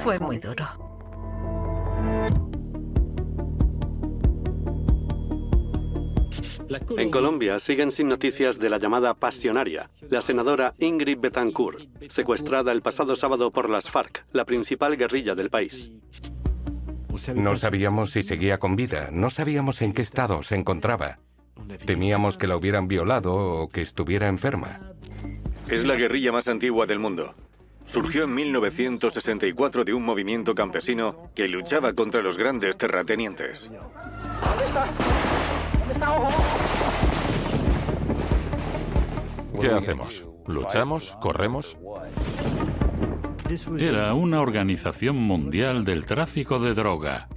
Fue muy duro. En Colombia siguen sin noticias de la llamada Pasionaria, la senadora Ingrid Betancourt, secuestrada el pasado sábado por las FARC, la principal guerrilla del país. No sabíamos si seguía con vida, no sabíamos en qué estado se encontraba. Temíamos que la hubieran violado o que estuviera enferma. Es la guerrilla más antigua del mundo. Surgió en 1964 de un movimiento campesino que luchaba contra los grandes terratenientes. ¿Dónde está? ¿Dónde está? ¡Ojo! ¿Qué hacemos? ¿Luchamos? ¿Corremos? Era una organización mundial del tráfico de droga,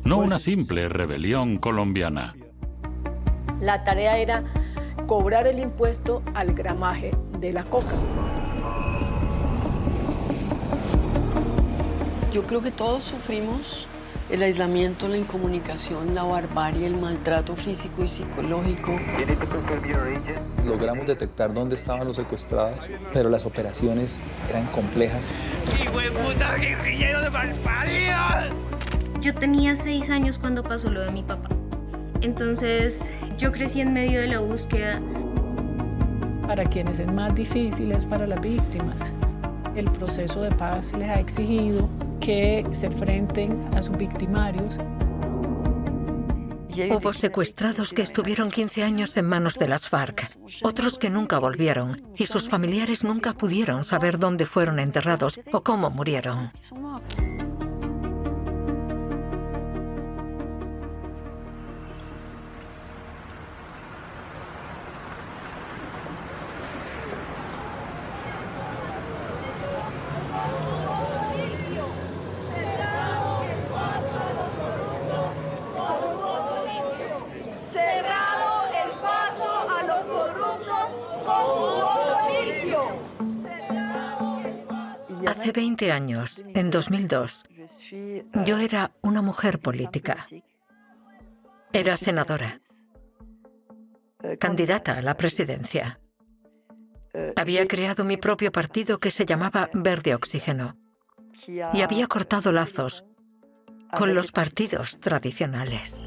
no una simple rebelión colombiana. La tarea era cobrar el impuesto al gramaje de la coca. Yo creo que todos sufrimos el aislamiento, la incomunicación, la barbarie, el maltrato físico y psicológico. Logramos detectar dónde estaban los secuestrados, pero las operaciones eran complejas. ¡Hijueputa guerrillero de malparidos! Yo tenía 6 años cuando pasó lo de mi papá. Entonces, yo crecí en medio de la búsqueda. Para quienes es más difícil es para las víctimas. El proceso de paz les ha exigido que se enfrenten a sus victimarios. Hubo secuestrados que estuvieron 15 años en manos de las FARC, otros que nunca volvieron, y sus familiares nunca pudieron saber dónde fueron enterrados o cómo murieron. Hace 20 años, en 2002, yo era una mujer política. Era senadora, candidata a la presidencia. Había creado mi propio partido que se llamaba Verde Oxígeno y había cortado lazos con los partidos tradicionales.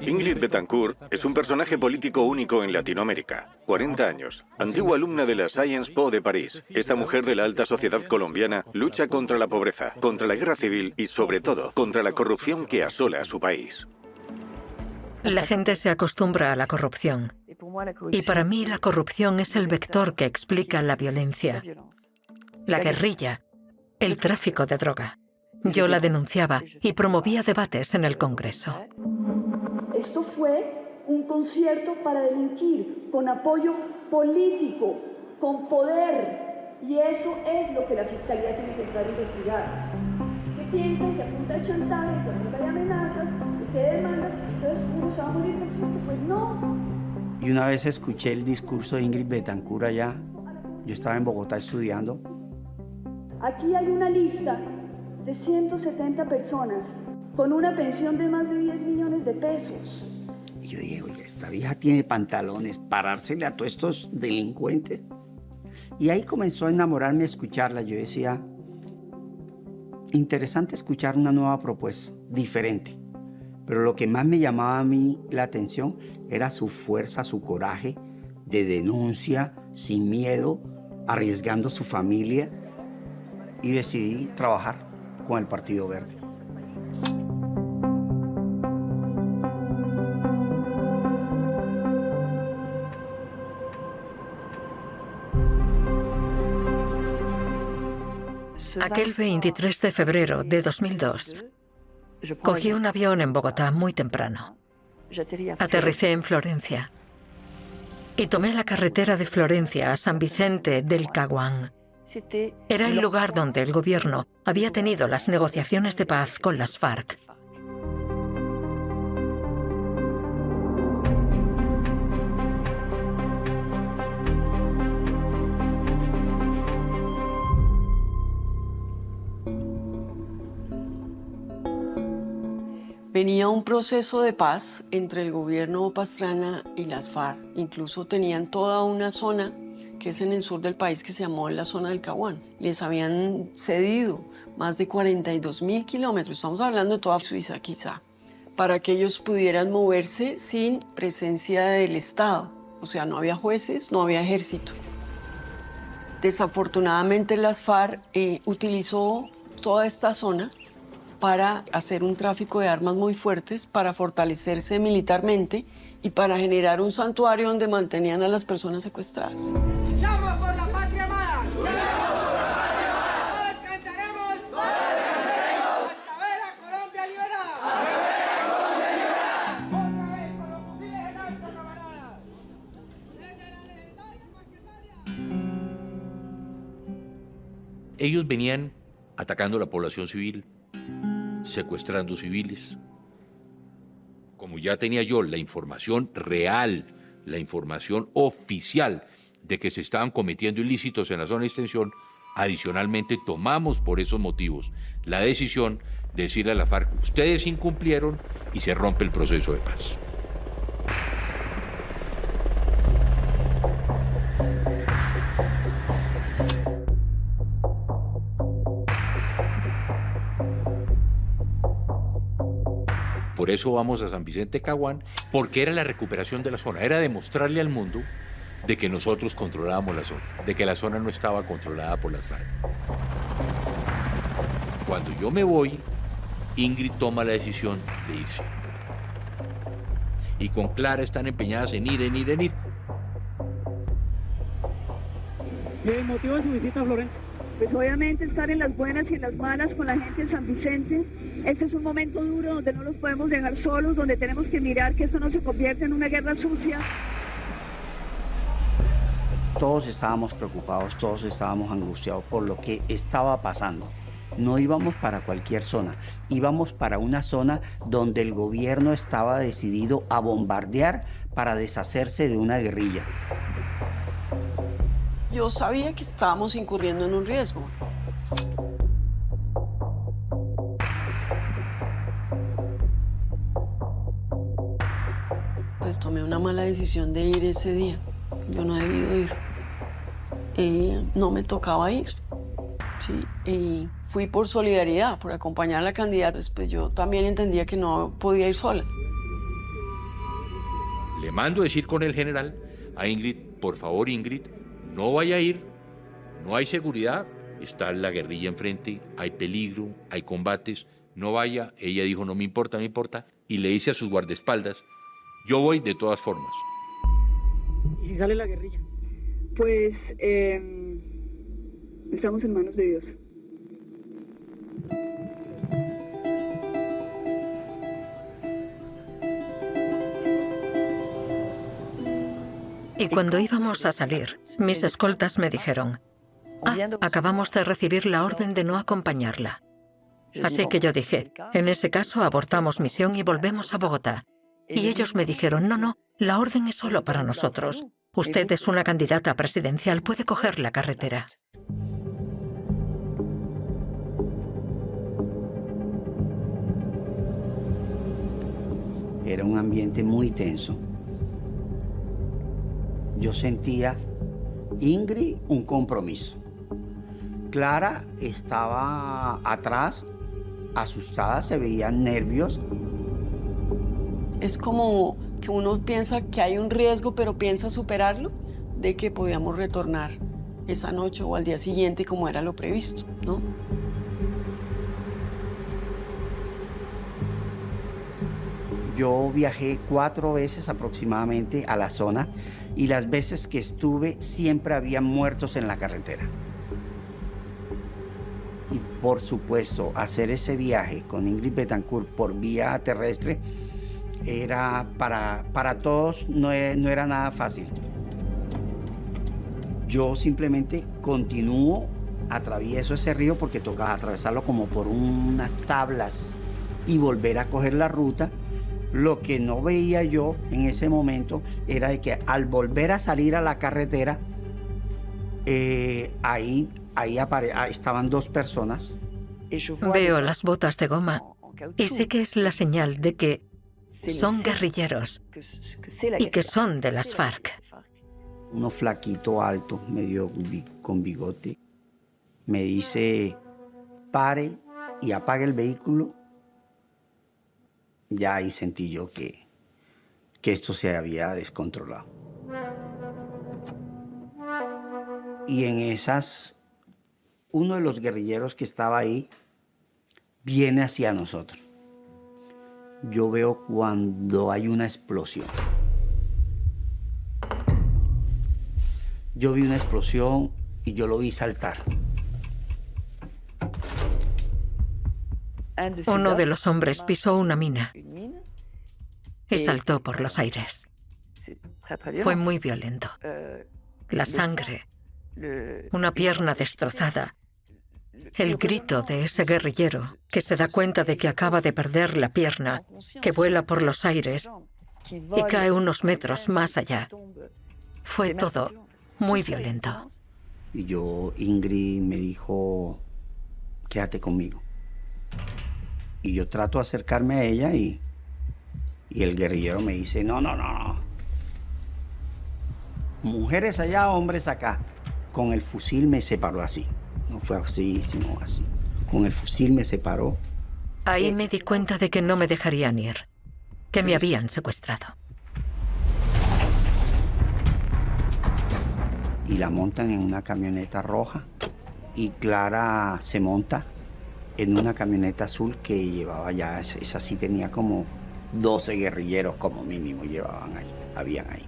Ingrid Betancourt es un personaje político único en Latinoamérica. 40 años, antigua alumna de la Sciences Po de París. Esta mujer de la alta sociedad colombiana lucha contra la pobreza, contra la guerra civil y, sobre todo, contra la corrupción que asola a su país. La gente se acostumbra a la corrupción. Y para mí la corrupción es el vector que explica la violencia, la guerrilla, el tráfico de droga. Yo la denunciaba y promovía debates en el Congreso. Esto fue un concierto para delinquir, con apoyo político, con poder. Y eso es lo que la Fiscalía tiene que entrar a investigar. Es que piensan que a punta de chantajes, a punta de amenazas, que demandas, entonces uno se va a morir del susto. Pues no. Y una vez escuché el discurso de Ingrid Betancourt allá, yo estaba en Bogotá estudiando. Aquí hay una lista de 170 personas con una pensión de más de 10 millones de pesos. Y yo dije, oye, esta vieja tiene pantalones, parársele a todos estos delincuentes. Y ahí comenzó a enamorarme a escucharla. Yo decía, interesante escuchar una nueva propuesta, diferente. Pero lo que más me llamaba a mí la atención era su fuerza, su coraje de denuncia, sin miedo, arriesgando su familia. Y decidí trabajar con el Partido Verde. Aquel 23 de febrero de 2002, cogí un avión en Bogotá muy temprano. Aterricé en Florencia y tomé la carretera de Florencia a San Vicente del Caguán. Era el lugar donde el gobierno había tenido las negociaciones de paz con las FARC. Venía un proceso de paz entre el gobierno Pastrana y las FARC. Incluso tenían toda una zona que es en el sur del país, que se llamó la zona del Caguán. Les habían cedido más de 42.000 kilómetros, estamos hablando de toda Suiza quizá, para que ellos pudieran moverse sin presencia del Estado. O sea, no había jueces, no había ejército. Desafortunadamente las FARC utilizó toda esta zona para hacer un tráfico de armas muy fuertes, para fortalecerse militarmente y para generar un santuario donde mantenían a las personas secuestradas. ¡Llama por la patria amada! ¡No descansaremos! ¡Hasta ver a Colombia liberada! ¡Otra vez con los fusiles en alto, camaradas! ¡Desde la legendaria maquinaria! Ellos venían atacando a la población civil, secuestrando civiles. Como ya tenía yo la información real, la información oficial de que se estaban cometiendo ilícitos en la zona de extensión, adicionalmente tomamos por esos motivos la decisión de decirle a la FARC, ustedes incumplieron y se rompe el proceso de paz. Por eso vamos a San Vicente Caguán, porque era la recuperación de la zona, era demostrarle al mundo de que nosotros controlábamos la zona, de que la zona no estaba controlada por las FARC. Cuando yo me voy, Ingrid toma la decisión de irse. Y con Clara están empeñadas en ir. ¿Qué motivo de su visita a Florencia? Pues obviamente estar en las buenas y en las malas con la gente de San Vicente. Este es un momento duro donde no los podemos dejar solos, donde tenemos que mirar que esto no se convierta en una guerra sucia. Todos estábamos preocupados, todos estábamos angustiados por lo que estaba pasando. No íbamos para cualquier zona, íbamos para una zona donde el gobierno estaba decidido a bombardear para deshacerse de una guerrilla. Yo sabía que estábamos incurriendo en un riesgo. Pues tomé una mala decisión de ir ese día. Yo no he debido ir. No me tocaba ir. Sí, y fui por solidaridad, por acompañar a la candidata. Pues yo también entendía que no podía ir sola. Le mando decir con el general a Ingrid, por favor Ingrid, no vaya a ir, no hay seguridad, está la guerrilla enfrente, hay peligro, hay combates, no vaya. Ella dijo, no me importa, y le dice a sus guardaespaldas, yo voy de todas formas. ¿Y si sale la guerrilla? Pues estamos en manos de Dios. Y cuando íbamos a salir, mis escoltas me dijeron, acabamos de recibir la orden de no acompañarla. Así que yo dije, en ese caso abortamos misión y volvemos a Bogotá. Y ellos me dijeron, no, la orden es solo para nosotros. Usted es una candidata presidencial, puede coger la carretera. Era un ambiente muy tenso. Yo sentía, Ingrid, un compromiso. Clara estaba atrás, asustada, se veían nervios. Es como que uno piensa que hay un riesgo, pero piensa superarlo, de que podíamos retornar esa noche o al día siguiente como era lo previsto, ¿no? Yo viajé 4 veces aproximadamente a la zona y las veces que estuve siempre había muertos en la carretera. Y por supuesto, hacer ese viaje con Ingrid Betancourt por vía terrestre era para todos no era nada fácil. Yo simplemente continúo, atravieso ese río porque tocaba atravesarlo como por unas tablas y volver a coger la ruta. Lo que no veía yo en ese momento era de que al volver a salir a la carretera, ahí estaban 2 personas. Veo las botas de goma y sé que es la señal de que son guerrilleros y que son de las FARC. uno flaquito, alto, medio con bigote. Me dice, pare y apague el vehículo. Ya ahí sentí yo que esto se había descontrolado. Y en esas, uno de los guerrilleros que estaba ahí viene hacia nosotros. Yo veo cuando hay una explosión. Yo vi una explosión y yo lo vi saltar. Uno de los hombres pisó una mina y saltó por los aires. Fue muy violento. La sangre, una pierna destrozada, el grito de ese guerrillero que se da cuenta de que acaba de perder la pierna, que vuela por los aires y cae unos metros más allá. Fue todo muy violento. Y Ingrid me dijo, quédate conmigo. Y yo trato de acercarme a ella y el guerrillero me dice, no. Mujeres allá, hombres acá. Con el fusil me separó así. No fue así, sino así. Con el fusil me separó. Ahí me di cuenta de que no me dejarían ir, que me habían secuestrado. Y la montan en una camioneta roja y Clara se monta en una camioneta azul que llevaba ya, esa sí tenía como 12 guerrilleros como mínimo habían ahí.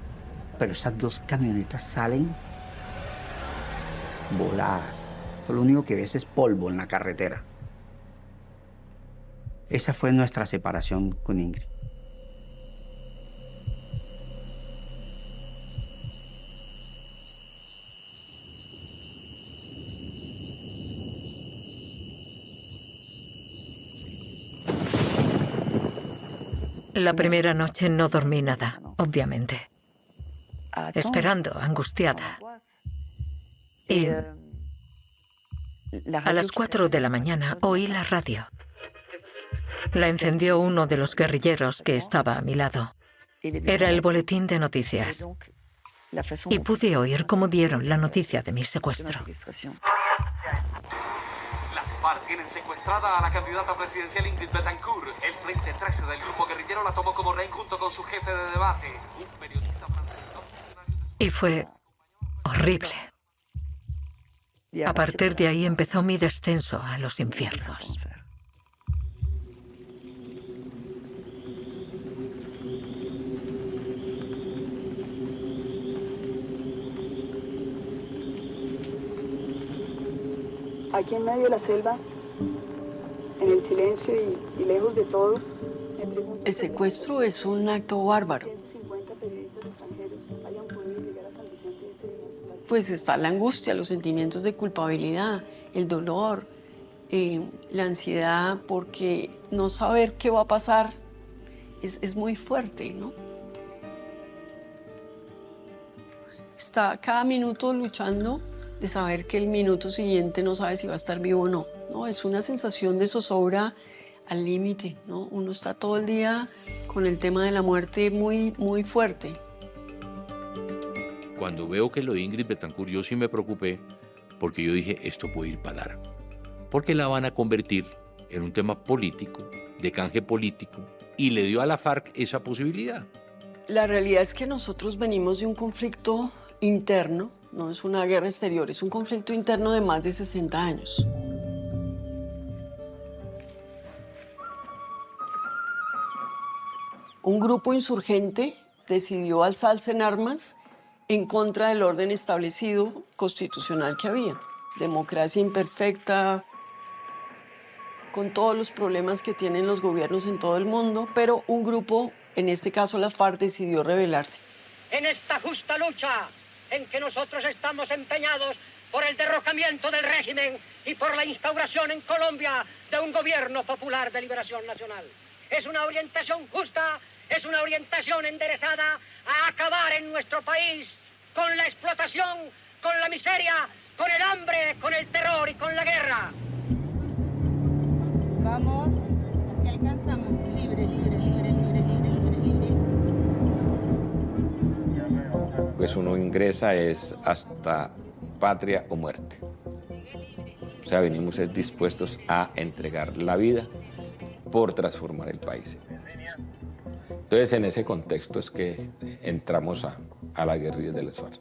Pero esas dos camionetas salen voladas. Lo único que ves es polvo en la carretera. Esa fue nuestra separación con Ingrid. La primera noche no dormí nada, obviamente. Esperando, angustiada. Y a las 4 de la mañana oí la radio. La encendió uno de los guerrilleros que estaba a mi lado. Era el boletín de noticias. Y pude oír cómo dieron la noticia de mi secuestro. Las FARC tienen secuestrada a la candidata presidencial Ingrid Betancourt. El Frente 13 del grupo guerrillero la tomó como rehén junto con su jefe de debate, un periodista francés y dos funcionarios. Y fue horrible. A partir de ahí empezó mi descenso a los infiernos. Aquí en medio de la selva, en el silencio y lejos de todo, el secuestro es un acto bárbaro. Pues está la angustia, los sentimientos de culpabilidad, el dolor, la ansiedad, porque no saber qué va a pasar es muy fuerte, ¿no? Está cada minuto luchando de saber que el minuto siguiente no sabe si va a estar vivo o no, ¿no? Es una sensación de zozobra al límite, ¿no? Uno está todo el día con el tema de la muerte muy, muy fuerte. Cuando veo que lo de Ingrid Betancourt, yo sí me preocupé porque yo dije, esto puede ir para largo. Porque la van a convertir en un tema político, de canje político, y le dio a la FARC esa posibilidad. La realidad es que nosotros venimos de un conflicto interno, no es una guerra exterior, es un conflicto interno de más de 60 años. Un grupo insurgente decidió alzarse en armas en contra del orden establecido constitucional que había. Democracia imperfecta, con todos los problemas que tienen los gobiernos en todo el mundo, pero un grupo, en este caso la FARC, decidió rebelarse. En esta justa lucha en que nosotros estamos empeñados por el derrocamiento del régimen y por la instauración en Colombia de un gobierno popular de liberación nacional. Es una orientación justa, es una orientación enderezada a acabar en nuestro país con la explotación, con la miseria, con el hambre, con el terror y con la guerra. Vamos, aquí alcanzamos. Libre, libre, libre, libre, libre, libre, libre. pues uno ingresa es hasta patria o muerte. O sea, venimos dispuestos a entregar la vida por transformar el país. Entonces, en ese contexto es que entramos a la guerrilla de las FARC.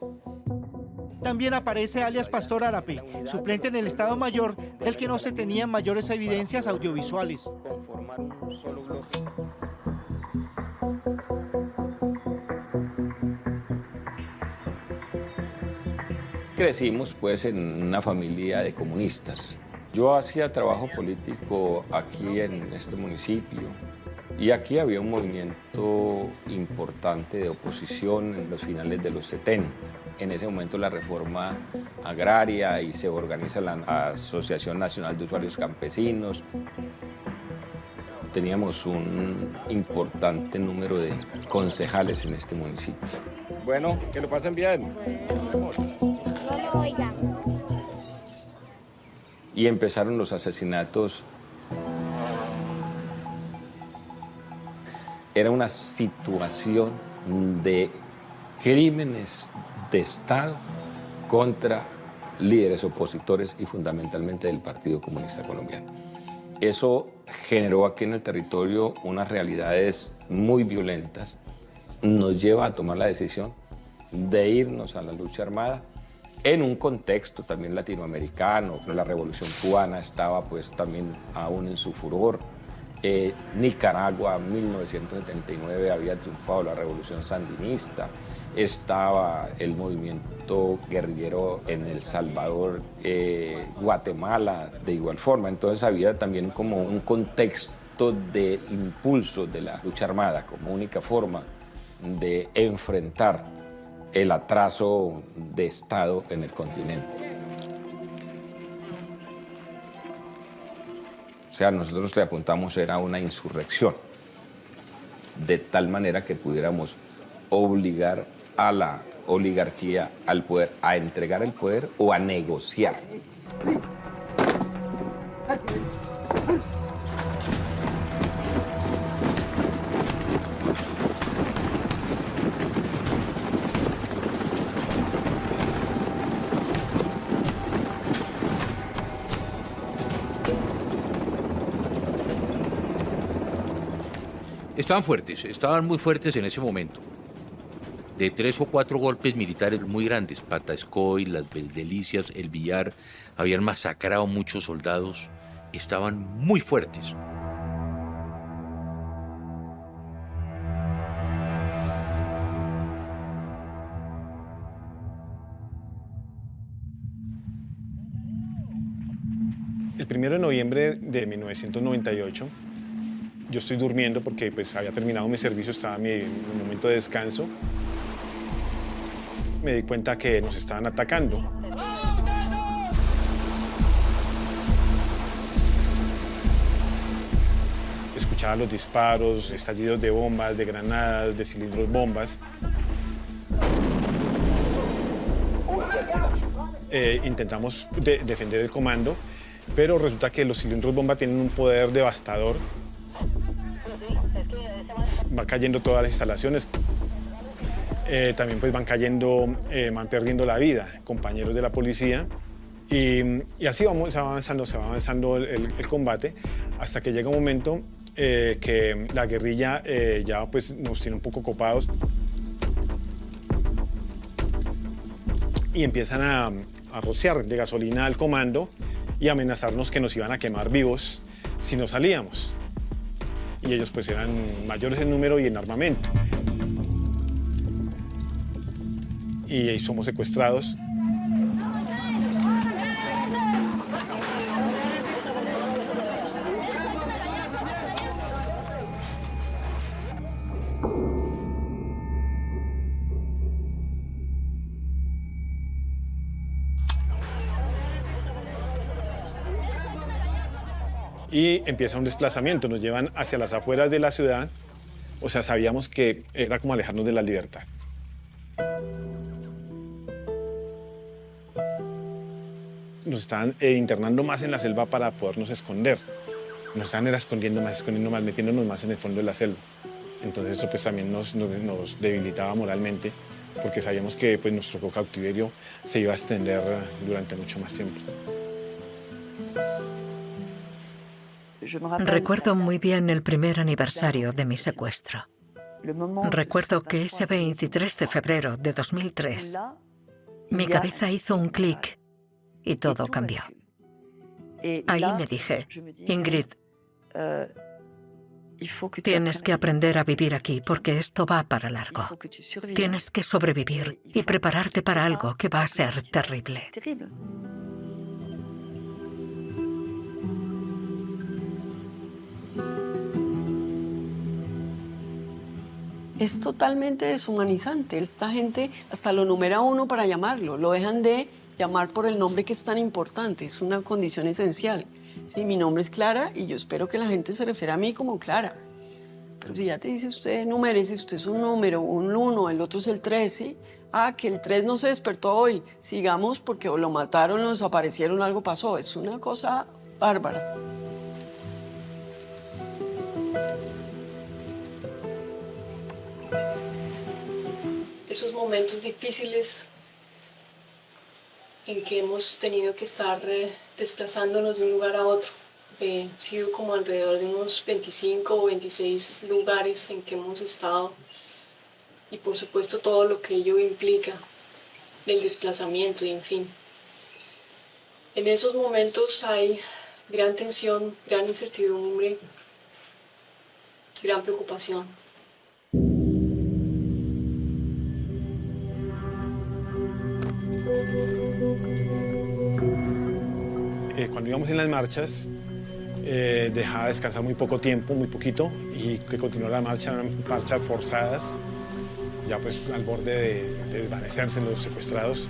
También aparece alias Pastor Árape, suplente en el Estado Mayor, del que no se tenían mayores evidencias audiovisuales. Crecimos pues en una familia de comunistas. Yo hacía trabajo político aquí en este municipio y aquí había un movimiento importante de oposición en los finales de los 70. En ese momento la reforma agraria y se organiza la Asociación Nacional de Usuarios Campesinos. Teníamos un importante número de concejales en este municipio. Bueno, que lo pasen bien. Y empezaron los asesinatos. Era una situación de crímenes de Estado contra líderes opositores y fundamentalmente del Partido Comunista Colombiano. Eso generó aquí en el territorio unas realidades muy violentas. Nos lleva a tomar la decisión de irnos a la lucha armada en un contexto también latinoamericano. La Revolución Cubana estaba pues también aún en su furor. Nicaragua, en 1979, había triunfado la Revolución Sandinista. Estaba el movimiento guerrillero en El Salvador, Guatemala, de igual forma. Entonces había también como un contexto de impulso de la lucha armada como única forma de enfrentar el atraso de Estado en el continente. O sea, nosotros le apuntamos era una insurrección, de tal manera que pudiéramos obligar a la oligarquía al poder a entregar el poder o a negociar. Estaban muy fuertes en ese momento. De 3 o 4 golpes militares muy grandes, Patascoy, Las Delicias, El Villar, habían masacrado muchos soldados, estaban muy fuertes. El 1 de noviembre de 1998, yo estoy durmiendo porque pues, había terminado mi servicio, estaba en mi momento de descanso. Me di cuenta que nos estaban atacando. Escuchaba los disparos, estallidos de bombas, de granadas, de cilindros bombas. Intentamos defender el comando, pero resulta que los cilindros bomba tienen un poder devastador. Va cayendo todas las instalaciones. También pues van cayendo, van perdiendo la vida compañeros de la policía. Y así se va avanzando el combate hasta que llega un momento que la guerrilla ya pues, nos tiene un poco copados y empiezan a rociar de gasolina al comando y amenazarnos que nos iban a quemar vivos si no salíamos. Y ellos pues eran mayores en número y en armamento. Y somos secuestrados. Y empieza un desplazamiento, nos llevan hacia las afueras de la ciudad, o sea, sabíamos que era como alejarnos de la libertad. Nos estaban internando más en la selva para podernos esconder. Nos estaban escondiendo más, metiéndonos más en el fondo de la selva. Entonces eso pues también nos debilitaba moralmente porque sabíamos que pues, nuestro cautiverio se iba a extender durante mucho más tiempo. Recuerdo muy bien el primer aniversario de mi secuestro. Recuerdo que ese 23 de febrero de 2003, mi cabeza hizo un clic y todo cambió. Ahí me dije, Ingrid, tienes que aprender a vivir aquí porque esto va para largo. Tienes que sobrevivir y prepararte para algo que va a ser terrible. Es totalmente deshumanizante. Esta gente hasta lo numera uno para llamarlo. Lo dejan de llamar por el nombre que es tan importante. Es una condición esencial. Sí, mi nombre es Clara y yo espero que la gente se refiera a mí como Clara. Pero si ya te dice usted número, si usted es un número, un 1, el otro es el 3, ¿sí? Ah, que el 3 no se despertó hoy. Sigamos porque o lo mataron, lo desaparecieron, algo pasó. Es una cosa bárbara. Esos momentos difíciles en que hemos tenido que estar desplazándonos de un lugar a otro. Han sido como alrededor de unos 25 o 26 lugares en que hemos estado y por supuesto todo lo que ello implica, el desplazamiento y en fin. En esos momentos hay gran tensión, gran incertidumbre, gran preocupación. Cuando íbamos en las marchas, dejaba descansar muy poco tiempo, muy poquito, y que continuó la marcha, eran marchas forzadas, ya pues al borde de desvanecerse los secuestrados.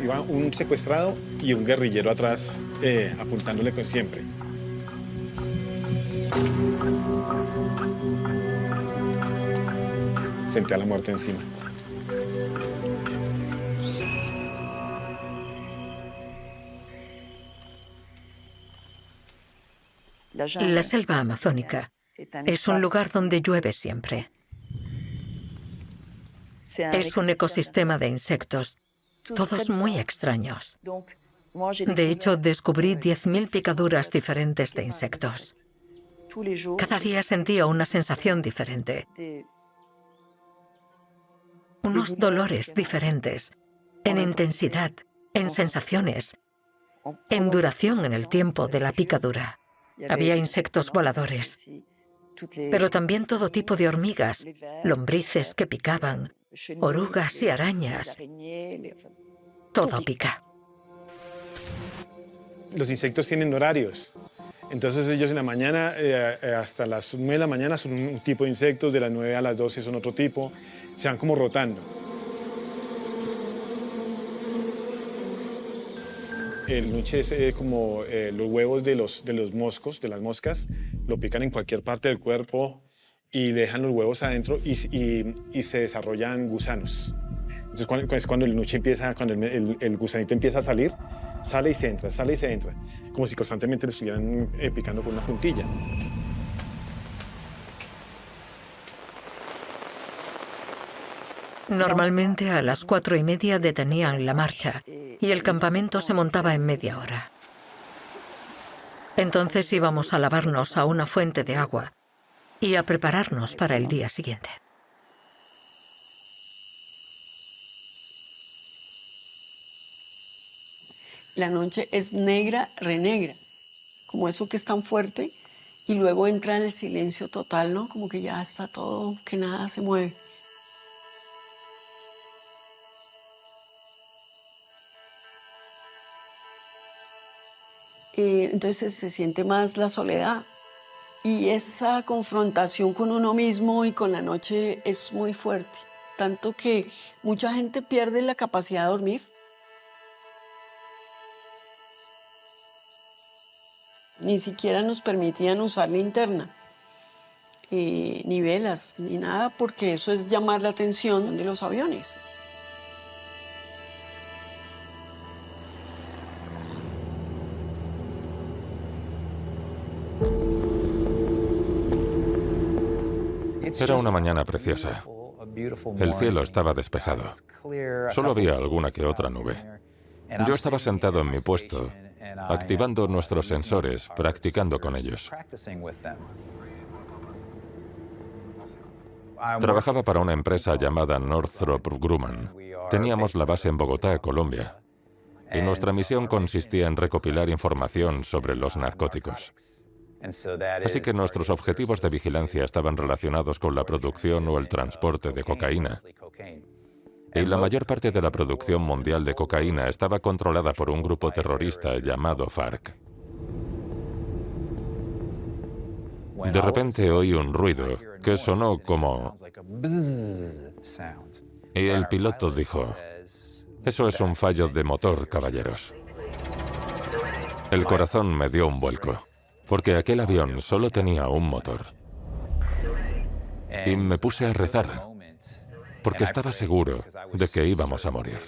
Iba un secuestrado y un guerrillero atrás, apuntándole con siempre. Sentía la muerte encima. La selva amazónica es un lugar donde llueve siempre. Es un ecosistema de insectos, todos muy extraños. De hecho, descubrí 10.000 picaduras diferentes de insectos. Cada día sentía una sensación diferente, unos dolores diferentes, en intensidad, en sensaciones, en duración en el tiempo de la picadura. Había insectos voladores, pero también todo tipo de hormigas, lombrices que picaban, orugas y arañas. Todo pica. Los insectos tienen horarios. Entonces ellos en la mañana, hasta las 9 de la mañana son un tipo de insectos, de las 9 a las 12 son otro tipo, se van como rotando. El nuche es como los huevos de los moscos, de las moscas, lo pican en cualquier parte del cuerpo y dejan los huevos adentro y se desarrollan gusanos. Entonces es cuando el nuche empieza, cuando el gusanito empieza a salir, sale y se entra, como si constantemente le estuvieran picando con una puntilla. Normalmente a las 4:30 detenían la marcha y el campamento se montaba en media hora. Entonces íbamos a lavarnos a una fuente de agua y a prepararnos para el día siguiente. La noche es negra, renegra, como eso que es tan fuerte, y luego entra el silencio total, ¿no? Como que ya está todo, que nada se mueve. Entonces se siente más la soledad y esa confrontación con uno mismo y con la noche es muy fuerte, tanto que mucha gente pierde la capacidad de dormir. Ni siquiera nos permitían usar linterna, ni velas, ni nada, porque eso es llamar la atención de los aviones. Era una mañana preciosa. El cielo estaba despejado. Solo había alguna que otra nube. Yo estaba sentado en mi puesto, activando nuestros sensores, practicando con ellos. Trabajaba para una empresa llamada Northrop Grumman. Teníamos la base en Bogotá, Colombia. Y nuestra misión consistía en recopilar información sobre los narcóticos. Así que nuestros objetivos de vigilancia estaban relacionados con la producción o el transporte de cocaína. Y la mayor parte de la producción mundial de cocaína estaba controlada por un grupo terrorista llamado FARC. De repente oí un ruido que sonó como... Y el piloto dijo, «Eso es un fallo de motor, caballeros». El corazón me dio un vuelco, porque aquel avión solo tenía un motor. Y me puse a rezar, porque estaba seguro de que íbamos a morir.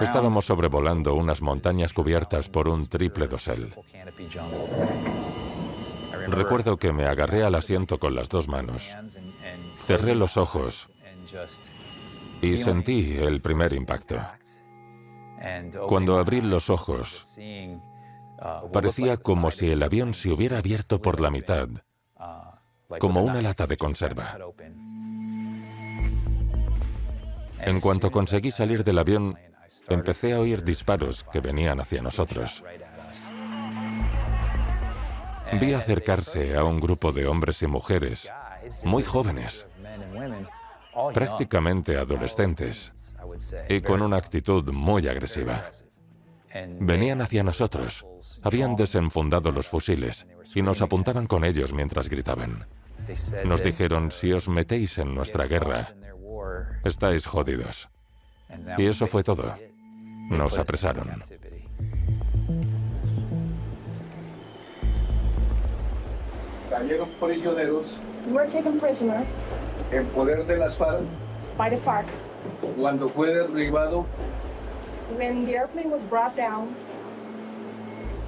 Estábamos sobrevolando unas montañas cubiertas por un triple dosel. Recuerdo que me agarré al asiento con las dos manos, cerré los ojos y sentí el primer impacto. Cuando abrí los ojos, parecía como si el avión se hubiera abierto por la mitad, como una lata de conserva. En cuanto conseguí salir del avión, empecé a oír disparos que venían hacia nosotros. Vi acercarse a un grupo de hombres y mujeres, muy jóvenes, prácticamente adolescentes, y con una actitud muy agresiva. Venían hacia nosotros, habían desenfundado los fusiles y nos apuntaban con ellos mientras gritaban. Nos dijeron, si os metéis en nuestra guerra, estáis jodidos. Y eso fue todo. Nos apresaron. Cayeron prisioneros. Were taken prisoners En poder de las FARC. by the FARC. Cuando fue derribado When the airplane was brought down,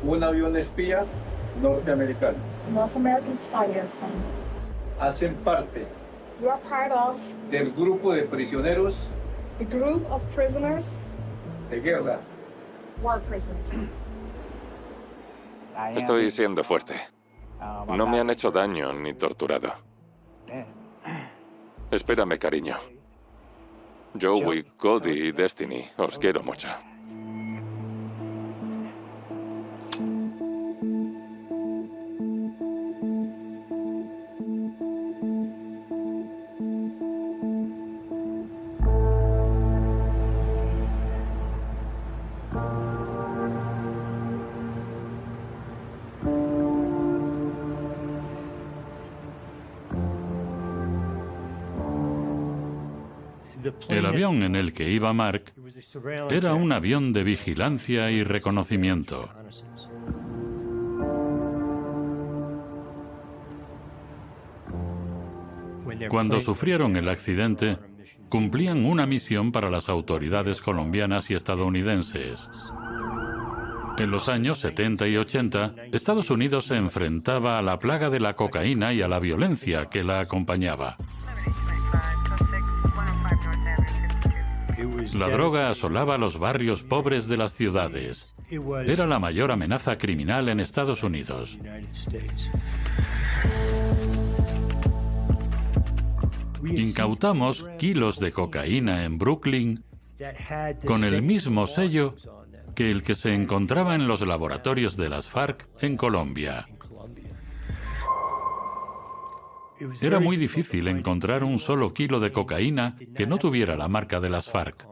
un avión espía norteamericano. North American spy airplane. Hacen parte You are part of del grupo de prisioneros the group of prisoners, de guerra. war prisoners. Estoy siendo fuerte. No me han hecho daño ni torturado. Espérame, cariño. Joey, Cody y Destiny, os quiero mucho. El avión en el que iba Mark era un avión de vigilancia y reconocimiento. Cuando sufrieron el accidente, cumplían una misión para las autoridades colombianas y estadounidenses. En los años 70 y 80, Estados Unidos se enfrentaba a la plaga de la cocaína y a la violencia que la acompañaba. La droga asolaba los barrios pobres de las ciudades. Era la mayor amenaza criminal en Estados Unidos. Incautamos kilos de cocaína en Brooklyn con el mismo sello que el que se encontraba en los laboratorios de las FARC en Colombia. Era muy difícil encontrar un solo kilo de cocaína que no tuviera la marca de las FARC.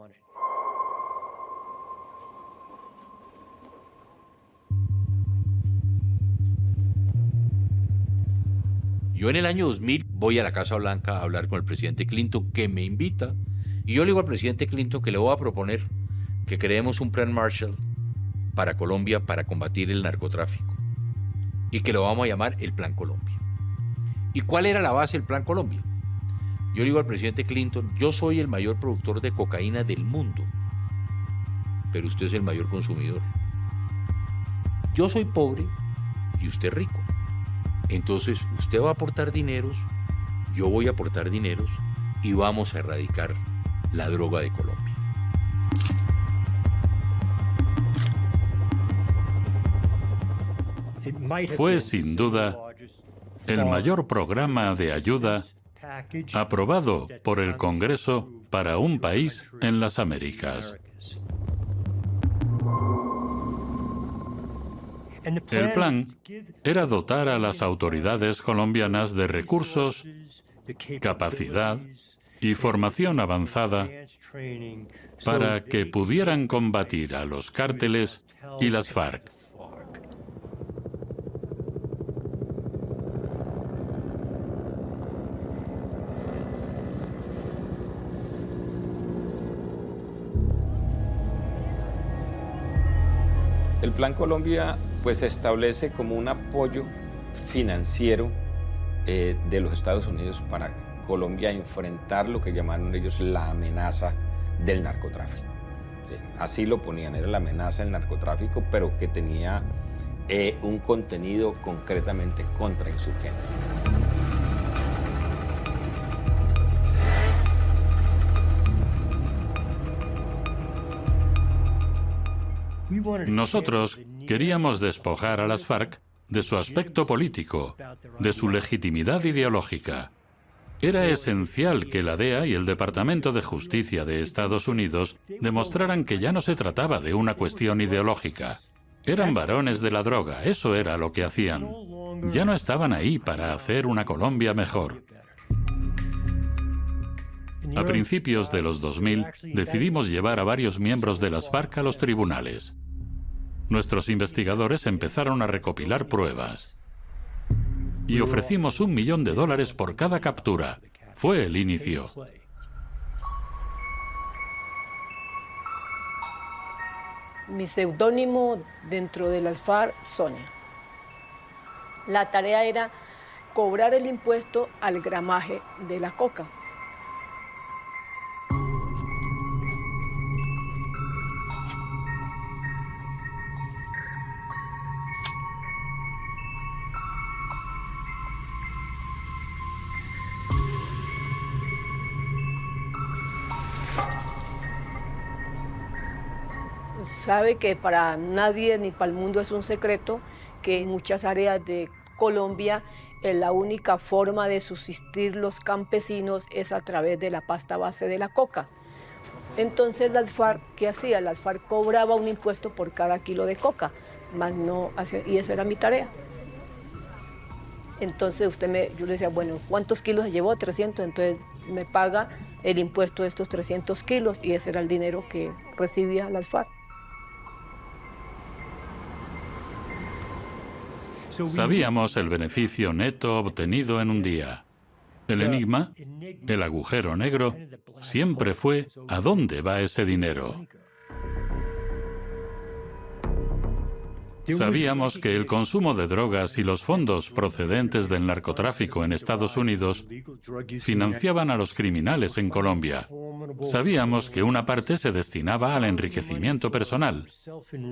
Yo en el año 2000 voy a la Casa Blanca a hablar con el presidente Clinton, que me invita, y yo le digo al presidente Clinton que le voy a proponer que creemos un plan Marshall para Colombia para combatir el narcotráfico y que lo vamos a llamar el Plan Colombia. ¿Y cuál era la base del Plan Colombia? Yo le digo al presidente Clinton, yo soy el mayor productor de cocaína del mundo, pero usted es el mayor consumidor. Yo soy pobre y usted rico. Entonces, usted va a aportar dineros, yo voy a aportar dineros y vamos a erradicar la droga de Colombia. Fue, sin duda, el mayor programa de ayuda aprobado por el Congreso para un país en las Américas. El plan era dotar a las autoridades colombianas de recursos, capacidad y formación avanzada para que pudieran combatir a los cárteles y las FARC. El Plan Colombia pues establece como un apoyo financiero de los Estados Unidos para Colombia enfrentar lo que llamaron ellos la amenaza del narcotráfico. Sí, así lo ponían, era la amenaza del narcotráfico, pero que tenía un contenido concretamente contrainsurgente. Nosotros queríamos despojar a las FARC de su aspecto político, de su legitimidad ideológica. Era esencial que la DEA y el Departamento de Justicia de Estados Unidos demostraran que ya no se trataba de una cuestión ideológica. Eran varones de la droga, eso era lo que hacían. Ya no estaban ahí para hacer una Colombia mejor. A principios de los 2000, decidimos llevar a varios miembros de las FARC a los tribunales. Nuestros investigadores empezaron a recopilar pruebas. Y ofrecimos $1 millón por cada captura. Fue el inicio. Mi seudónimo dentro de las FARC, Sonia. La tarea era cobrar el impuesto al gramaje de la coca. Sabe que para nadie ni para el mundo es un secreto que en muchas áreas de Colombia la única forma de subsistir los campesinos es a través de la pasta base de la coca. Entonces las FARC, ¿qué hacía? Las FARC cobraba un impuesto por cada kilo de coca, más no hacía, y esa era mi tarea. Entonces yo le decía, bueno, ¿cuántos kilos se llevó? 300, entonces me paga el impuesto de estos 300 kilos y ese era el dinero que recibía las FARC. Sabíamos el beneficio neto obtenido en un día. El enigma, el agujero negro, siempre fue ¿a dónde va ese dinero? Sabíamos que el consumo de drogas y los fondos procedentes del narcotráfico en Estados Unidos financiaban a los criminales en Colombia. Sabíamos que una parte se destinaba al enriquecimiento personal,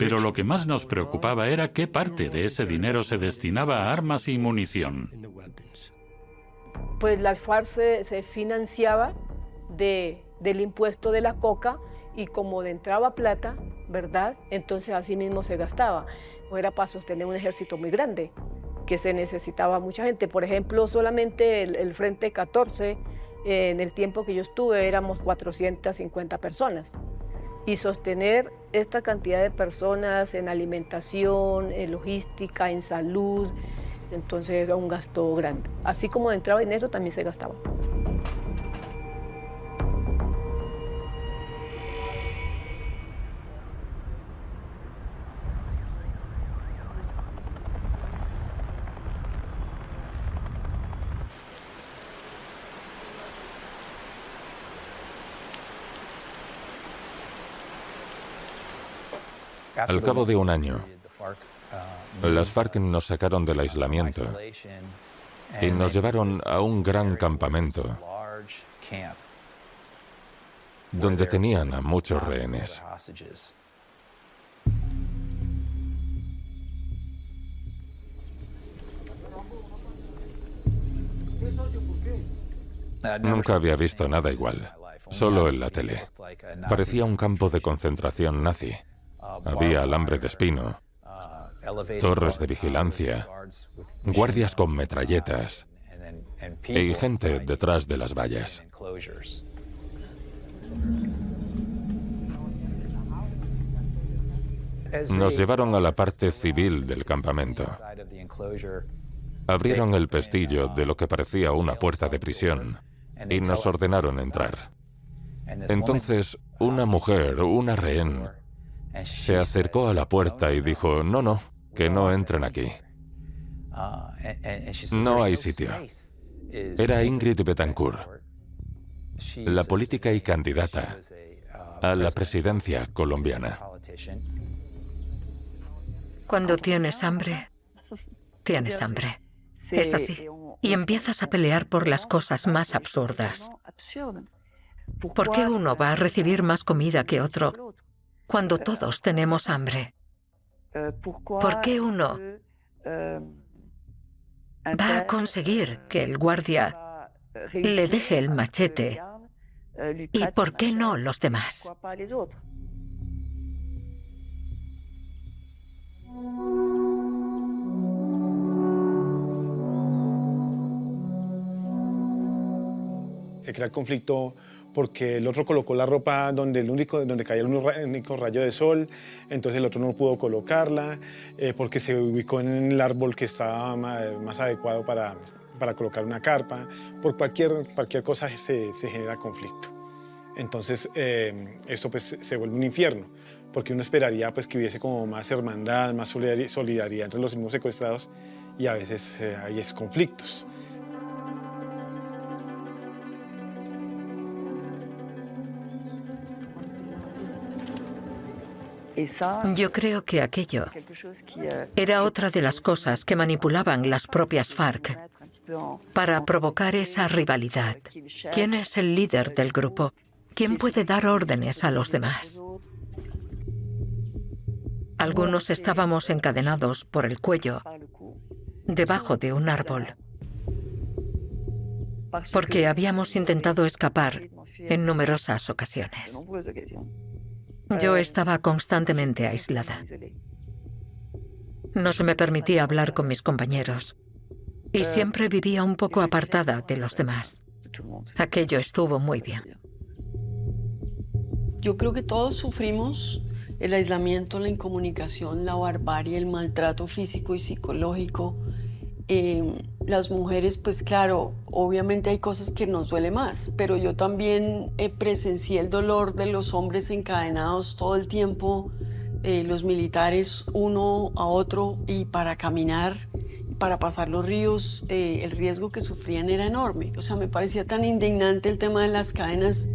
pero lo que más nos preocupaba era qué parte de ese dinero se destinaba a armas y munición. Pues las FARC se financiaba del impuesto de la coca y como entraba plata, ¿verdad? Entonces así mismo se gastaba. Era para sostener un ejército muy grande, que se necesitaba mucha gente. Por ejemplo, solamente el Frente 14, en el tiempo que yo estuve, éramos 450 personas. Y sostener esta cantidad de personas en alimentación, en logística, en salud, entonces era un gasto grande. Así como entraba dinero, también se gastaba. Al cabo de un año, las FARC nos sacaron del aislamiento y nos llevaron a un gran campamento donde tenían a muchos rehenes. Nunca había visto nada igual, solo en la tele. Parecía un campo de concentración nazi. Había alambre de espino, torres de vigilancia, guardias con metralletas y gente detrás de las vallas. Nos llevaron a la parte civil del campamento. Abrieron el pestillo de lo que parecía una puerta de prisión y nos ordenaron entrar. Entonces, una mujer, una rehén, se acercó a la puerta y dijo, no, que no entren aquí. No hay sitio. Era Ingrid Betancourt, la política y candidata a la presidencia colombiana. Cuando tienes hambre, tienes hambre. Es así. Y empiezas a pelear por las cosas más absurdas. ¿Por qué uno va a recibir más comida que otro cuando todos tenemos hambre? ¿Por qué uno va a conseguir que el guardia le deje el machete? ¿Y por qué no los demás? Se crea el conflicto porque el otro colocó la ropa donde caía el único rayo de sol, entonces el otro no pudo colocarla, porque se ubicó en el árbol que estaba más adecuado para colocar una carpa. Por cualquier cosa se genera conflicto. Entonces eso pues se vuelve un infierno, porque uno esperaría pues que hubiese como más hermandad, más solidaridad entre los mismos secuestrados, y a veces hay conflictos. Yo creo que aquello era otra de las cosas que manipulaban las propias FARC para provocar esa rivalidad. ¿Quién es el líder del grupo? ¿Quién puede dar órdenes a los demás? Algunos estábamos encadenados por el cuello debajo de un árbol porque habíamos intentado escapar en numerosas ocasiones. Yo estaba constantemente aislada. No se me permitía hablar con mis compañeros y siempre vivía un poco apartada de los demás. Aquello estuvo muy bien. Yo creo que todos sufrimos el aislamiento, la incomunicación, la barbarie, el maltrato físico y psicológico. Las mujeres, pues claro, obviamente hay cosas que nos duele más, pero yo también presencié el dolor de los hombres encadenados todo el tiempo, los militares uno a otro, y para caminar, para pasar los ríos, el riesgo que sufrían era enorme. O sea, me parecía tan indignante el tema de las cadenas.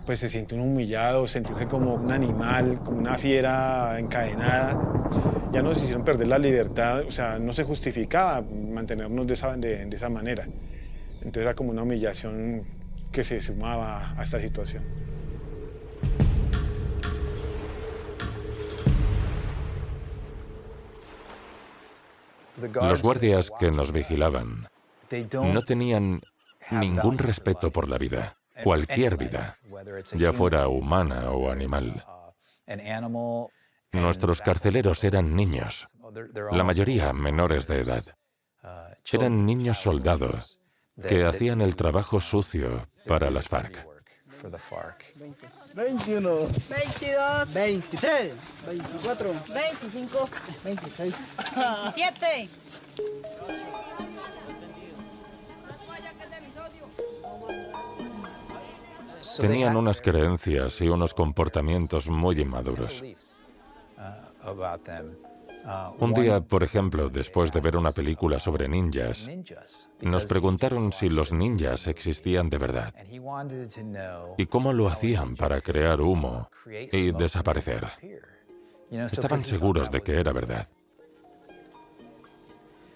Pues se siente uno humillado, sentirse como un animal, como una fiera encadenada. Ya nos hicieron perder la libertad, o sea, no se justificaba mantenernos de esa manera. Entonces era como una humillación que se sumaba a esta situación. Los guardias que nos vigilaban no tenían ningún respeto por la vida. Cualquier vida, ya fuera humana o animal. Nuestros carceleros eran niños, la mayoría menores de edad. Eran niños soldados que hacían el trabajo sucio para las FARC. 21, 22, 23, 24, 25, 26, 27. Tenían unas creencias y unos comportamientos muy inmaduros. Un día, por ejemplo, después de ver una película sobre ninjas, nos preguntaron si los ninjas existían de verdad y cómo lo hacían para crear humo y desaparecer. Estaban seguros de que era verdad.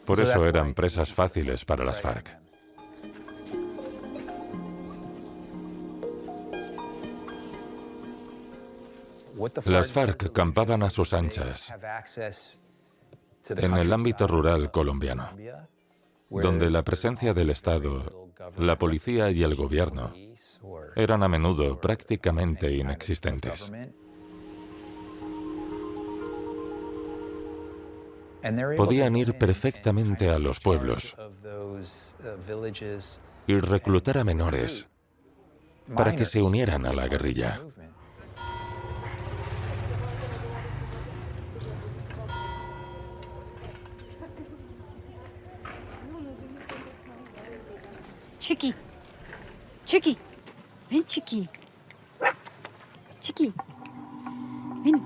Por eso eran presas fáciles para las FARC. Las FARC campaban a sus anchas en el ámbito rural colombiano, donde la presencia del Estado, la policía y el gobierno eran a menudo prácticamente inexistentes. Podían ir perfectamente a los pueblos y reclutar a menores para que se unieran a la guerrilla. Chiqui, Chiqui, ven Chiqui, Chiqui, ven.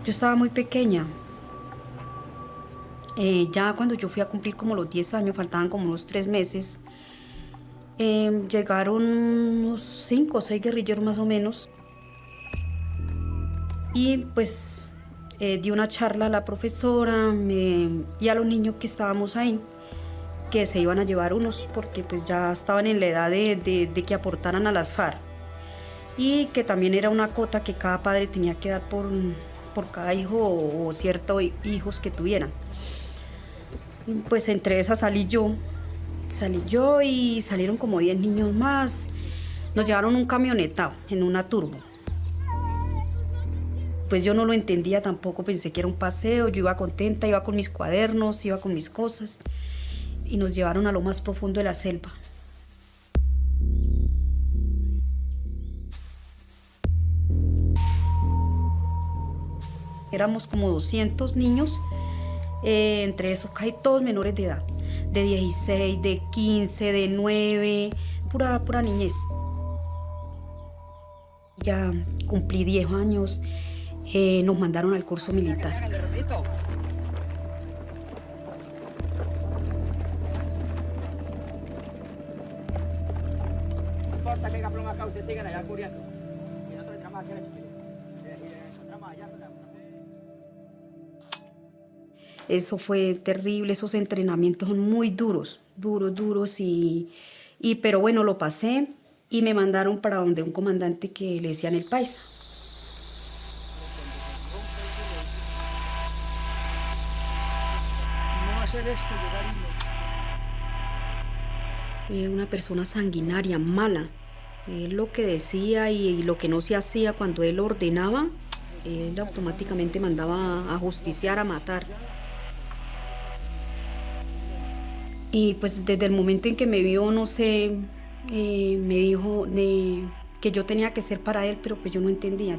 Yo estaba muy pequeña. Ya cuando yo fui a cumplir como los 10 años, faltaban como unos 3 meses, llegaron unos 5 o 6 guerrilleros más o menos. Y pues di una charla a la profesora y a los niños que estábamos ahí, que se iban a llevar unos porque pues ya estaban en la edad de que aportaran a las FARC. Y que también era una cuota que cada padre tenía que dar por cada hijo o ciertos hijos que tuvieran. Pues entre esas salí yo y salieron como 10 niños más. Nos llevaron un camionetado en una turbo. Pues yo no lo entendía tampoco, pensé que era un paseo, yo iba contenta, iba con mis cuadernos, iba con mis cosas y nos llevaron a lo más profundo de la selva. Éramos como 200 niños, entre esos casi todos menores de edad, de 16, de 15, de 9, pura niñez. Ya cumplí 10 años, nos mandaron al curso militar. No importa que cabrón acá, ustedes sigan allá cubriendo. Y nosotros entramos aquí a la chiquilla. Entramos allá con la... Eso fue terrible, esos entrenamientos son muy duros, pero bueno, lo pasé y me mandaron para donde un comandante que le decían el Paisa. No hacer esto, llegar y... Una persona sanguinaria, mala. Él lo que decía y lo que no se hacía cuando él ordenaba, él automáticamente mandaba a justiciar, a matar. Y pues desde el momento en que me vio, no sé, me dijo que yo tenía que ser para él, pero pues yo no entendía.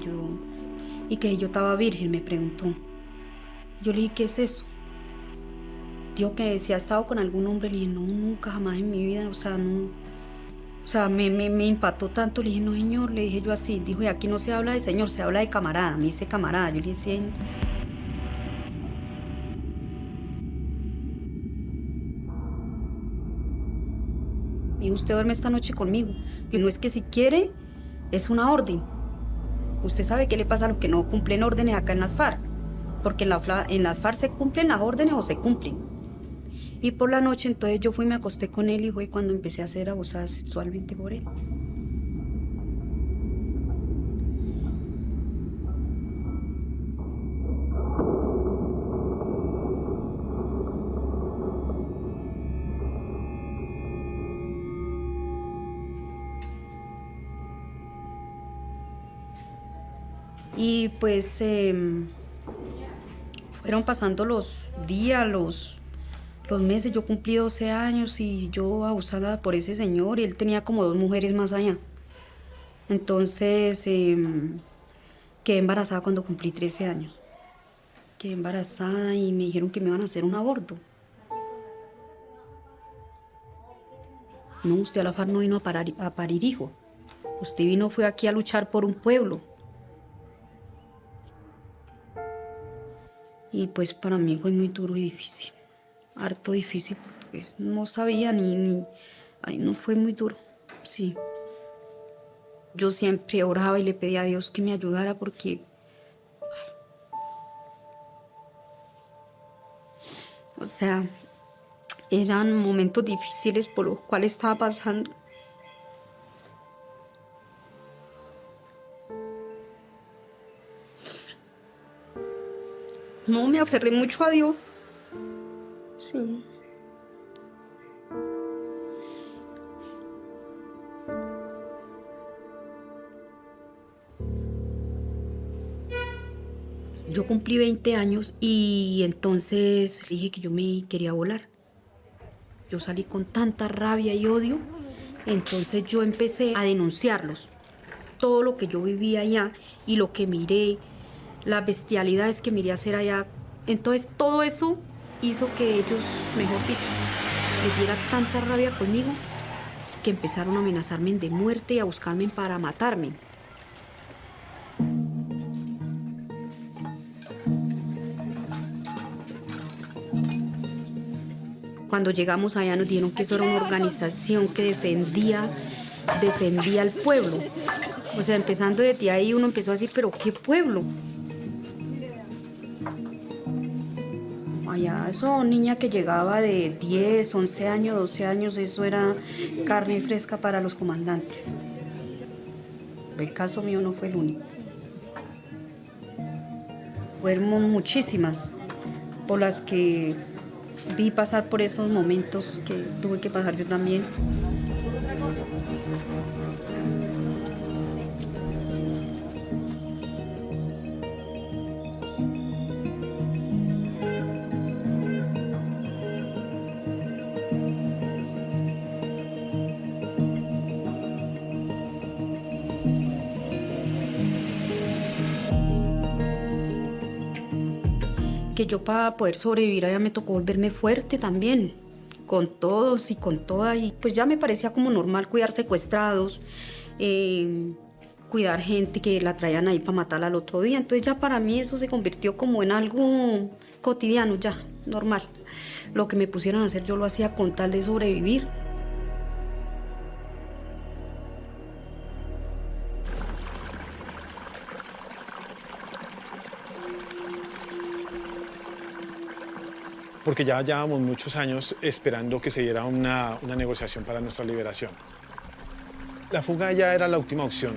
Y que yo estaba virgen, me preguntó. Yo le dije, ¿qué es eso? Dijo que si ha estado con algún hombre. Le dije, no, nunca, jamás en mi vida, o sea, no. O sea, me impactó tanto. Le dije, no, señor, le dije yo así. Dijo, y aquí no se habla de señor, se habla de camarada. Me dice camarada. Yo le dije, sí. Me dijo, usted duerme esta noche conmigo. Y no es que si quiere, es una orden. Usted sabe qué le pasa a los que no cumplen órdenes acá en las FARC. Porque en las FARC se cumplen las órdenes o se cumplen. Y por la noche entonces yo fui y me acosté con él y fue cuando empecé a ser abusada sexualmente por él. Y pues fueron pasando los días, los meses. Yo cumplí 12 años y yo abusada por ese señor y él tenía como 2 mujeres más allá. Entonces quedé embarazada cuando cumplí 13 años. Quedé embarazada y me dijeron que me iban a hacer un aborto. No, usted a la FARC no vino a parir hijo. Usted fue aquí a luchar por un pueblo. Y pues para mí fue muy duro y difícil, harto difícil, porque pues no sabía ay, no, fue muy duro, sí. Yo siempre oraba y le pedía a Dios que me ayudara porque... O sea, eran momentos difíciles por los cuales estaba pasando. No, me aferré mucho a Dios. Sí. Yo cumplí 20 años y entonces dije que yo me quería volar. Yo salí con tanta rabia y odio, entonces yo empecé a denunciarlos. Todo lo que yo vivía allá y lo que miré, las bestialidades que miré hacer allá. Entonces todo eso hizo que ellos, mejor dicho, les diera tanta rabia conmigo que empezaron a amenazarme de muerte y a buscarme para matarme. Cuando llegamos allá nos dijeron que eso era una organización que defendía al pueblo. O sea, empezando desde ahí uno empezó a decir, ¿pero qué pueblo? Allá, eso, niña que llegaba de 10, 11 años, 12 años, eso era carne fresca para los comandantes. El caso mío no fue el único. Fueron muchísimas por las que vi pasar por esos momentos que tuve que pasar yo también. Que yo para poder sobrevivir allá me tocó volverme fuerte también, con todos y con todas, y pues ya me parecía como normal cuidar secuestrados, cuidar gente que la traían ahí para matarla al otro día, entonces ya para mí eso se convirtió como en algo cotidiano ya, normal. Lo que me pusieran a hacer yo lo hacía con tal de sobrevivir. Porque ya llevábamos muchos años esperando que se diera una negociación para nuestra liberación. La fuga ya era la última opción.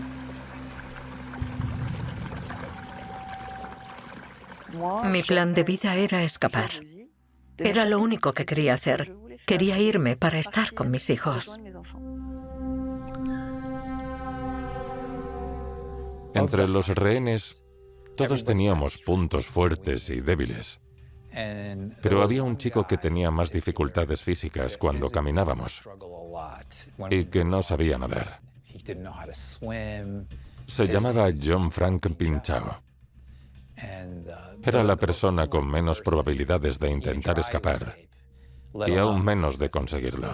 Mi plan de vida era escapar. Era lo único que quería hacer. Quería irme para estar con mis hijos. Entre los rehenes, todos teníamos puntos fuertes y débiles. Pero había un chico que tenía más dificultades físicas cuando caminábamos y que no sabía nadar. Se llamaba John Frank Pinchao. Era la persona con menos probabilidades de intentar escapar y aún menos de conseguirlo.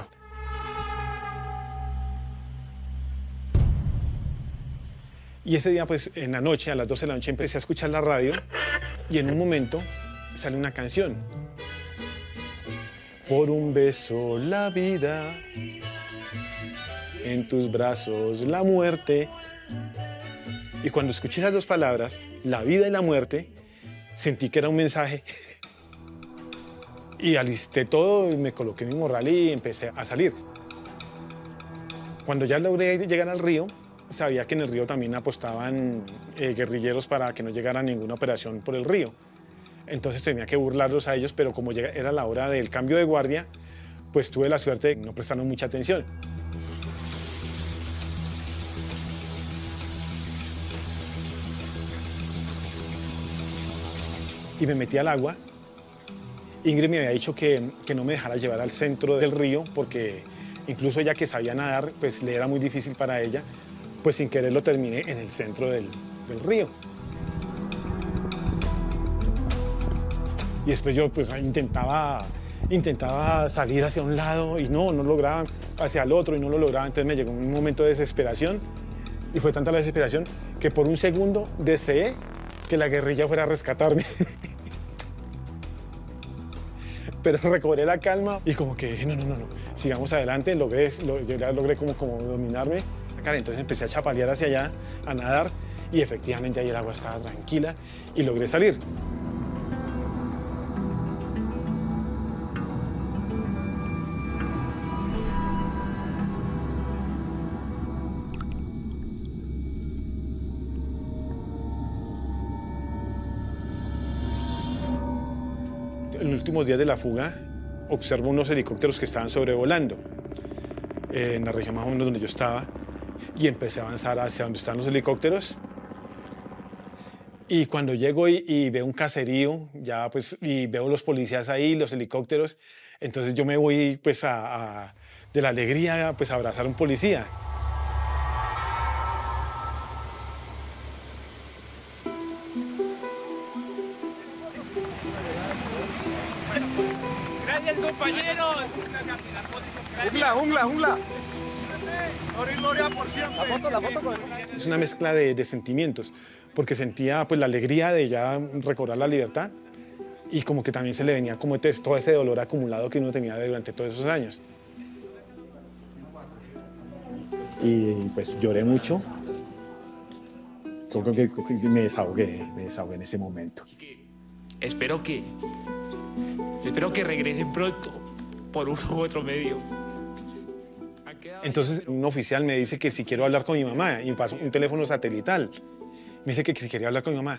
Y ese día, pues, en la noche, a las 12 de la noche, empecé a escuchar la radio y en un momento sale una canción. Por un beso la vida, en tus brazos la muerte. Y cuando escuché esas dos palabras, la vida y la muerte, sentí que era un mensaje. Y alisté todo, me coloqué mi morral y empecé a salir. Cuando ya logré llegar al río, sabía que en el río también apostaban guerrilleros para que no llegara ninguna operación por el río. Entonces tenía que burlarlos a ellos, pero como era la hora del cambio de guardia, pues tuve la suerte de que no prestaron mucha atención. Y me metí al agua. Ingrid me había dicho que no me dejara llevar al centro del río, porque incluso ella que sabía nadar, pues le era muy difícil para ella, pues sin querer lo terminé en el centro del río. Y después yo pues intentaba salir hacia un lado y no lograba, hacia el otro y no lo lograba. Entonces me llegó un momento de desesperación y fue tanta la desesperación que por un segundo deseé que la guerrilla fuera a rescatarme. Pero recobré la calma y como que dije, no, sigamos adelante. Yo ya logré como dominarme. Entonces empecé a chapalear hacia allá, a nadar y efectivamente ahí el agua estaba tranquila y logré salir. últimos días de la fuga, observo unos helicópteros que estaban sobrevolando en la región más o menos donde yo estaba, y empecé a avanzar hacia donde están los helicópteros. Y cuando llego y veo un caserío, ya pues, y veo los policías ahí, los helicópteros, entonces yo me voy pues de la alegría pues a abrazar a un policía. Gracias, compañeros. Jungla. Gloria por siempre. La foto. Es una mezcla de sentimientos, porque sentía pues la alegría de ya recobrar la libertad y como que también se le venía como todo ese dolor acumulado que uno tenía durante todos esos años. Y pues lloré mucho. Creo que me desahogué en ese momento. Espero que regresen pronto por uno u otro medio. Entonces un oficial me dice que si quiero hablar con mi mamá y me pasó un teléfono satelital. Me dice que si quería hablar con mi mamá.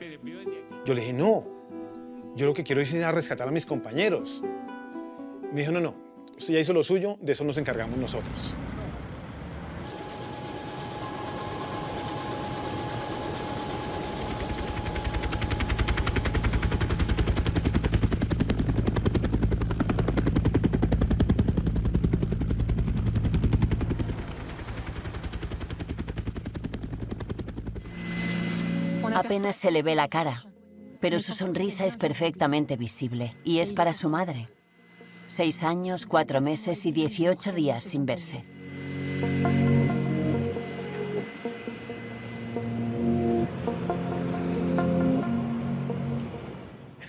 Yo le dije, no, yo lo que quiero es ir a rescatar a mis compañeros. Me dijo, no, usted ya hizo lo suyo, de eso nos encargamos nosotros. Apenas se le ve la cara, pero su sonrisa es perfectamente visible y es para su madre. 6 años, 4 meses y 18 días sin verse.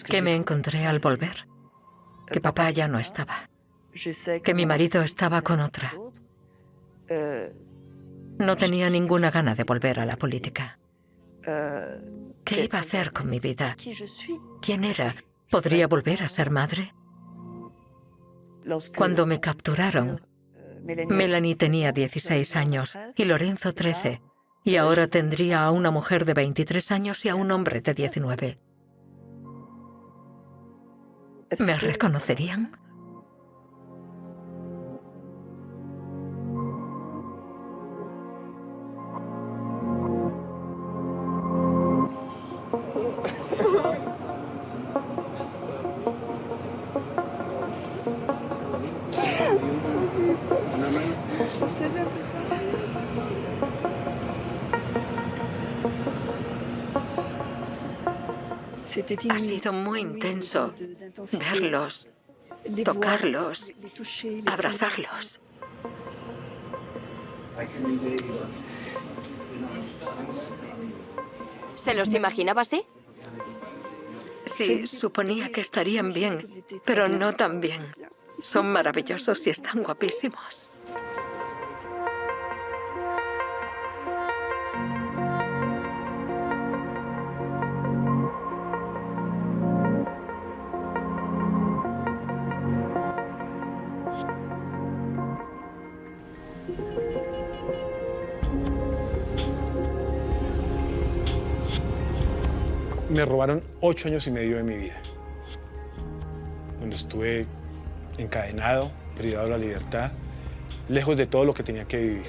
¿Qué me encontré al volver? Que papá ya no estaba. Que mi marido estaba con otra. No tenía ninguna gana de volver a la política. ¿Qué iba a hacer con mi vida? ¿Quién era? ¿Podría volver a ser madre? Cuando me capturaron, Melanie tenía 16 años y Lorenzo 13, y ahora tendría a una mujer de 23 años y a un hombre de 19. ¿Me reconocerían? Ha sido muy intenso verlos, tocarlos, abrazarlos. ¿Se los imaginaba así? Sí, suponía que estarían bien, pero no tan bien. Son maravillosos y están guapísimos. Me robaron 8 años y medio de mi vida, donde estuve encadenado, privado de la libertad, lejos de todo lo que tenía que vivir.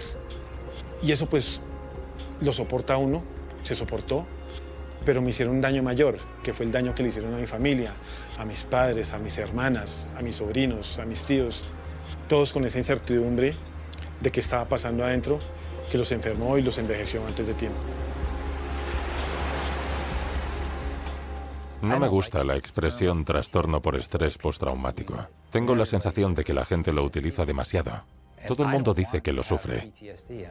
Y eso pues lo soporta uno, se soportó, pero me hicieron un daño mayor, que fue el daño que le hicieron a mi familia, a mis padres, a mis hermanas, a mis sobrinos, a mis tíos, todos con esa incertidumbre de qué estaba pasando adentro, que los enfermó y los envejeció antes de tiempo. No me gusta la expresión trastorno por estrés postraumático. Tengo la sensación de que la gente lo utiliza demasiado. Todo el mundo dice que lo sufre,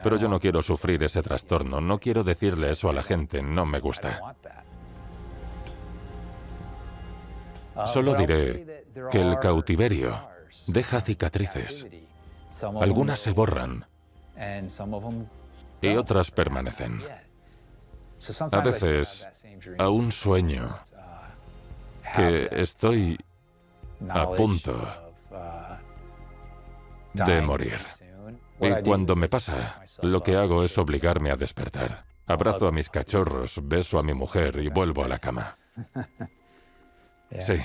pero yo no quiero sufrir ese trastorno, no quiero decirle eso a la gente, no me gusta. Solo diré que el cautiverio deja cicatrices. Algunas se borran y otras permanecen. A veces, aún sueño que estoy a punto de morir. Y cuando me pasa, lo que hago es obligarme a despertar. Abrazo a mis cachorros, beso a mi mujer y vuelvo a la cama. Sí.